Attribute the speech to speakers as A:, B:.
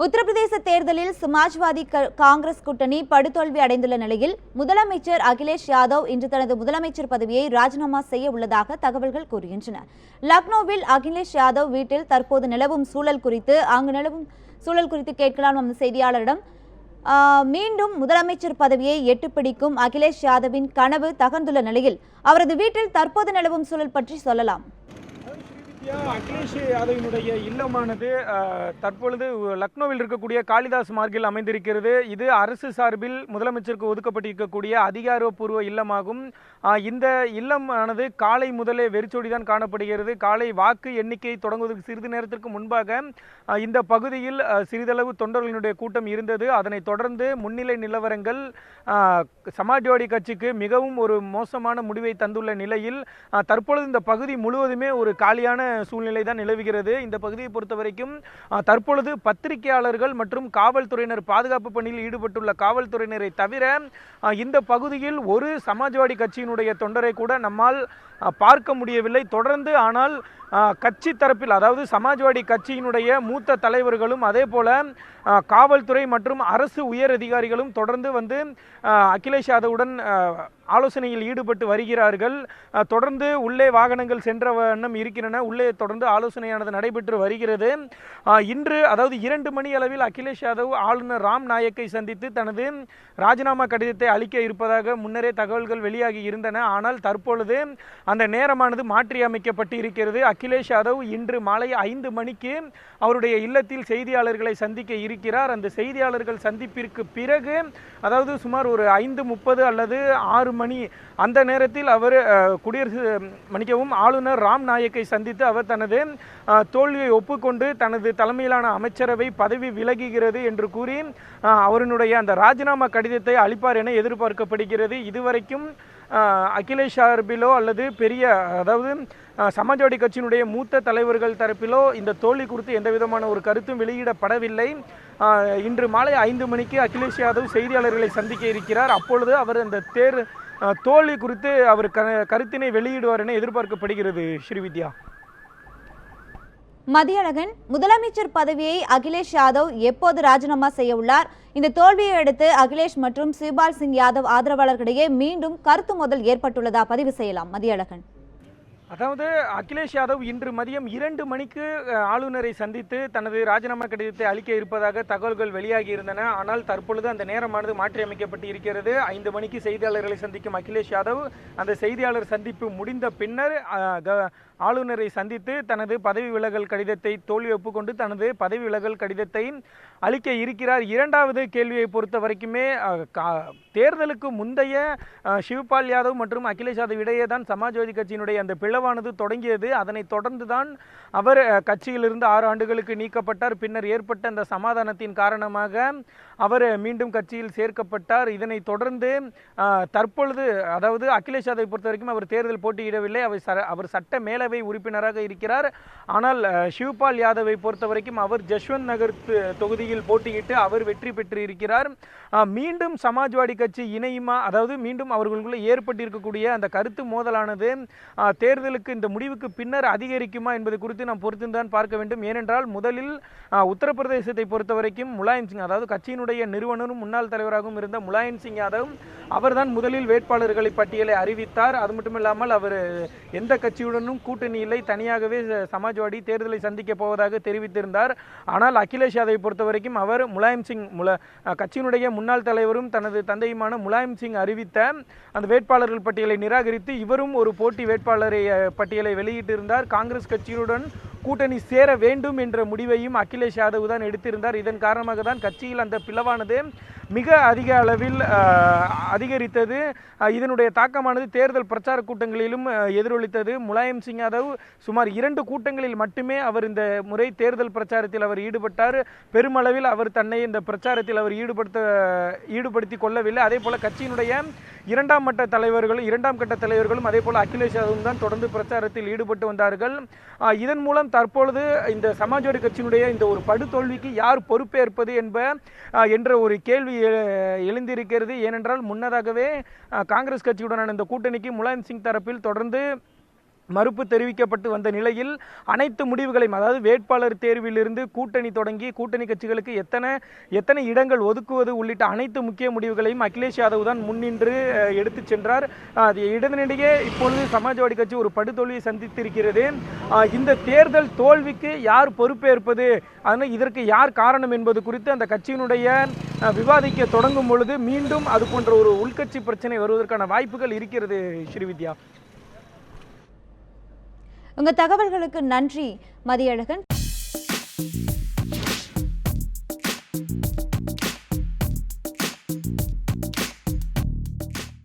A: உத்தரப்பிரதேச தேர்தலில் சமாஜ்வாதி காங்கிரஸ் கூட்டணி படுதோல்வி அடைந்துள்ள நிலையில் முதலமைச்சர் அகிலேஷ் யாதவ் இன்று தனது முதலமைச்சர் பதவியை ராஜினாமா செய்ய உள்ளதாக தகவல்கள் கூறுகின்றன. லக்னோவில் அகிலேஷ் யாதவ் வீட்டில் தற்போது நிலவும் சூழல் குறித்து கேட்கலாம் நம் செய்தியாளரிடம். மீண்டும் முதலமைச்சர் பதவியை எட்டுப்பிடிக்கும் அகிலேஷ் யாதவின் கனவு தகர்ந்துள்ள நிலையில் அவரது வீட்டில் தற்போது நிலவும் சூழல் பற்றி சொல்லலாம்.
B: அகிலேஷ் யாதவினுடைய இல்லமானது தற்பொழுது லக்னோவில் இருக்கக்கூடிய காளிதாஸ் மார்க்கில் அமைந்திருக்கிறது. இது அரசு சார்பில் முதலமைச்சருக்கு ஒதுக்கப்பட்டிருக்கக்கூடிய அதிகாரப்பூர்வ இல்லமாகும். இந்த இல்லமானது காலை முதலே வெறிச்சோடிதான் காணப்படுகிறது. காலை வாக்கு எண்ணிக்கை தொடங்குவதற்கு சிறிது நேரத்திற்கு முன்பாக இந்த பகுதியில் சிறிதளவு தொண்டர்களினுடைய கூட்டம் இருந்தது. அதனைத் தொடர்ந்து முன்னிலை நிலவரங்கள் சமாஜ்வாடி கட்சிக்கு மிகவும் ஒரு மோசமான முடிவை தந்துள்ள நிலையில் தற்பொழுது இந்த பகுதி முழுவதுமே ஒரு காலியான சூழ்நிலை தான் நிலவுகிறது. இந்த பகுதியை பொறுத்த வரைக்கும் தற்பொழுது பத்திரிகையாளர்கள் மற்றும் காவல்துறையினர் பாதுகாப்பு பணியில் ஈடுபட்டுள்ள காவல்துறையினரை தவிர இந்த பகுதியில் ஒரு சமாஜ்வாடி கட்சியினுடைய தொண்டரை கூட நம்மால் பார்க்க முடியவில்லை. தொடர்ந்து ஆனால் கட்சி தரப்பில், அதாவது சமாஜ்வாடி கட்சியினுடைய மூத்த தலைவர்களும் அதே போல காவல்துறை மற்றும் அரசு உயர் அதிகாரிகளும் தொடர்ந்து வந்து அகிலேஷ் யாதவுடன் ஆலோசனையில் ஈடுபட்டு வருகிறார்கள். தொடர்ந்து உள்ளே வாகனங்கள் சென்ற வண்ணம் இருக்கின்றன. உள்ளே தொடர்ந்து ஆலோசனையானது நடைபெற்று வருகிறது. இன்று அதாவது 2 மணி அளவில் அகிலேஷ் யாதவ் ஆளுநர் ராம் நாயக்கை சந்தித்து தனது ராஜினாமா கடிதத்தை அளிக்க இருப்பதாக முன்னரே தகவல்கள் வெளியாகி இருந்தன. ஆனால் தற்பொழுது அந்த நேரமானது மாற்றி அமைக்கப்பட்டு இருக்கிறது. அகிலேஷ் யாதவ் இன்று மாலை 5 மணிக்கு அவருடைய இல்லத்தில் செய்தியாளர்களை சந்திக்க இருக்கிறார். அந்த செய்தியாளர்கள் சந்திப்பிற்கு பிறகு, அதாவது சுமார் ஒரு 5:30 அல்லது 6 மணி அந்த நேரத்தில் அவர் ஆளுநர் ராம் நாயக்கை சந்தித்து அவர் தனது தோல்வியை ஒப்புக்கொண்டு தனது தலைமையிலான அமைச்சரவை பதவி விலகுகிறது என்று கூறி அவருடைய அந்த ராஜினாமா கடிதத்தை அளிப்பார் என எதிர்பார்க்கப்படுகிறது. இதுவரைக்கும் அகிலேஷ் சார்பிலோ அல்லது அதாவது சமாஜ்வாடி கட்சியினுடைய மூத்த தலைவர்கள் தரப்பிலோ இந்த தோல்வி குறித்து எந்த விதமான ஒரு கருத்தும் வெளியிடப்படவில்லை. இன்று மாலை 5 மணிக்கு அகிலேஷ் யாதவ் செய்தியாளர்களை சந்திக்க இருக்கிறார். அப்பொழுது அவர் அந்த தோல்வி குறித்து அவர் கருத்தினை வெளியிடுவார் என எதிர்பார்க்கப்படுகிறது. ஸ்ரீவித்யா.
A: மதியழகன், முதலமைச்சர் பதவியை அகிலேஷ் யாதவ் எப்போது ராஜினாமா செய்ய உள்ளார்? இந்த தோல்வியை அடுத்து அகிலேஷ் மற்றும் சிவ்பால் சிங் யாதவ் ஆதரவாளர்களிடையே மீண்டும் கருத்து மோதல் ஏற்பட்டுள்ளதா? பதிவு செய்யலாம் மதியழகன்.
B: அதாவது அகிலேஷ் யாதவ் இன்று மதியம் 2 மணிக்கு ஆளுநரை சந்தித்து தனது ராஜினாமா கடிதத்தை அளிக்க இருப்பதாக தகவல்கள் வெளியாகி இருந்தன. ஆனால் தற்பொழுது அந்த நேரமானது மாற்றியமைக்கப்பட்டு இருக்கிறது. 5 மணிக்கு செய்தியாளர்களை சந்திக்கும் அகிலேஷ் யாதவ் அந்த செய்தியாளர் சந்திப்பு முடிந்த பின்னர் ஆளுநரை சந்தித்து தனது பதவி விலகல் கடிதத்தை தோல்வி ஒப்புக்கொண்டு தனது பதவி விலகல் கடிதத்தை அளிக்க இருக்கிறார். 2வது கேள்வியை பொறுத்த வரைக்குமே தேர்தலுக்கு முந்தைய சிவ்பால் யாதவ் மற்றும் அகிலேஷ் யாதவ் இடையே தான் சமாஜ்வாதி கட்சியினுடைய அந்த பிளவானது தொடங்கியது. அதனைத் தொடர்ந்து தான் அவர் கட்சியிலிருந்து 6 ஆண்டுகளுக்கு நீக்கப்பட்டார். பின்னர் ஏற்பட்ட அந்த சமாதானத்தின் காரணமாக அவர் மீண்டும் கட்சியில் சேர்க்கப்பட்டார். இதனைத் தொடர்ந்து தற்பொழுது, அதாவது அகிலேஷ் யாதவை பொறுத்த வரைக்கும் அவர் தேர்தல் போட்டியிடவில்லை. அவர் சட்ட மேலவை உறுப்பினராக இருக்கிறார். ஆனால் சிவ்பால் யாதவை பொறுத்த வரைக்கும் அவர் ஜஸ்வந்த் நகர் தொகுதியில் போட்டியிட்டு அவர் வெற்றி பெற்று இருக்கிறார். மீண்டும் சமாஜ்வாடி கட்சி இணையுமா, அதாவது மீண்டும் அவர்களுக்குள்ள ஏற்பட்டிருக்கக்கூடிய அந்த கருத்து மோதலானது தேர்தலுக்கு இந்த முடிவுக்கு பின்னர் அதிகரிக்குமா என்பது குறித்து நாம் பொறுத்துதான் பார்க்க வேண்டும். ஏனென்றால் முதலில் உத்தரப்பிரதேசத்தை பொறுத்த வரைக்கும் முலாயம் சிங், அதாவது கட்சியினுடைய நிறுவனரும் முன்னாள் தலைவராகவும் இருந்த முலாயம் சிங் யாதவ் அவர்தான் முதலில் வேட்பாளர்களை பட்டியலை அறிவித்தார். அது மட்டுமில்லாமல் அவர் எந்த கட்சியுடனும் கூட்டணி இல்லை, தனியாகவே சமாஜ்வாடி தேர்தலை சந்திக்க போவதாக தெரிவித்திருந்தார். ஆனால் அகிலேஷ் யாதவை பொறுத்த வரைக்கும் அவர் முலாயம் சிங் கட்சியினுடைய முன்னாள் தலைவரும் தனது தந்தையுமான முலாயம் சிங் அறிவித்த அந்த வேட்பாளர்கள் பட்டியலை நிராகரித்து இவரும் ஒரு போட்டி வேட்பாளரை பட்டியலை வெளியிட்டிருந்தார். காங்கிரஸ் கட்சியுடன் கூட்டணி சேர வேண்டும் என்ற முடிவையும் அகிலேஷ் யாதவ் தான் எடுத்திருந்தார். இதன் காரணமாக தான் கட்சியில் அந்த பிளவானது மிக அதிக அளவில் அதிகரித்தது. இதனுடைய தாக்கமானது தேர்தல் பிரச்சார கூட்டங்களிலும் எதிரொலித்தது. முலாயம் சிங் யாதவ் சுமார் 2 கூட்டங்களில் மட்டுமே அவர் இந்த முறை தேர்தல் பிரச்சாரத்தில் அவர் ஈடுபட்டார். பெருமளவில் அவர் தன்னை இந்த பிரச்சாரத்தில் அவர் ஈடுபடுத்தி கொள்ளவில்லை. அதே போல கட்சியினுடைய 2ஆம் கட்ட தலைவர்களும் அதே போல அகிலேஷ் யாதவும் தான் தொடர்ந்து பிரச்சாரத்தில் ஈடுபட்டு வந்தார்கள். இதன் மூலம் தற்பொழுது இந்த சமாஜ்வாடி கட்சியினுடைய இந்த ஒரு படுதோல்விக்கு யார் பொறுப்பேற்பது என்ற ஒரு கேள்வி எழுந்திருக்கிறது. ஏனென்றால் முன்னதாகவே காங்கிரஸ் கட்சியுடனான இந்த கூட்டணிக்கு முலாயம் சிங் தரப்பில் தொடர்ந்து மறுப்பு தெரிவிக்கப்பட்டு வந்த நிலையில் அனைத்து முடிவுகளையும், அதாவது வேட்பாளர் தேர்விலிருந்து கூட்டணி தொடங்கி கூட்டணி கட்சிகளுக்கு எத்தனை இடங்கள் ஒதுக்குவது உள்ளிட்ட அனைத்து முக்கிய முடிவுகளையும் அகிலேஷ் யாதவ் தான் முன்னின்று எடுத்து சென்றார். இதனிடையே இப்பொழுது சமாஜ்வாடி கட்சி ஒரு படுதோல்வியை சந்தித்திருக்கிறது. இந்த தேர்தல் தோல்விக்கு யார் பொறுப்பேற்பது, அதனால் இதற்கு யார் காரணம் என்பது குறித்து அந்த கட்சியினுடைய விவாதிக்க தொடங்கும் பொழுது மீண்டும் அது போன்ற ஒரு உள்கட்சி பிரச்சனை வருவதற்கான வாய்ப்புகள் இருக்கிறது. ஸ்ரீவித்யா,
A: உங்க தகவல்களுக்கு நன்றி மதியழகன்.